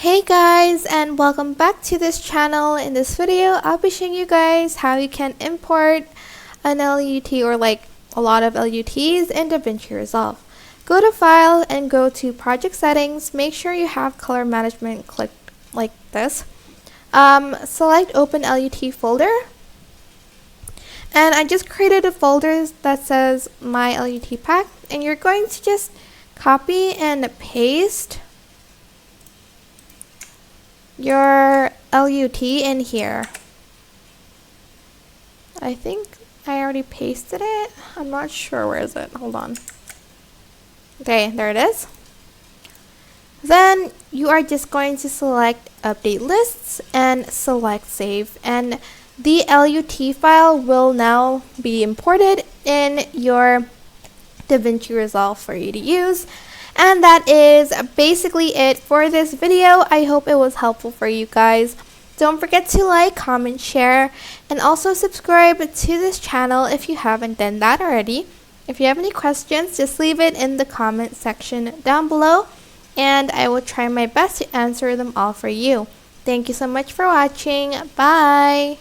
Hey guys, and welcome back to this channel. In this video, I'll be showing you guys how you can import an LUT or like a lot of LUTs in DaVinci Resolve. Go to File and go to Project Settings. Make sure you have Color Management clicked like this. Select Open LUT Folder. And I just created a folder that says My LUT Pack. And you're going to just copy and paste your LUT in here. I think I already pasted it. I'm not sure. Where is it? Hold on. Okay, there it is. Then you are just going to select Update Lists and select Save. And the LUT file will now be imported in your DaVinci Resolve for you to use. And that is basically it for this video. I hope it was helpful for you guys. Don't forget to like, comment, share, and also subscribe to this channel if you haven't done that already. If you have any questions, just leave it in the comment section down below, and I will try my best to answer them all for you. Thank you so much for watching. Bye!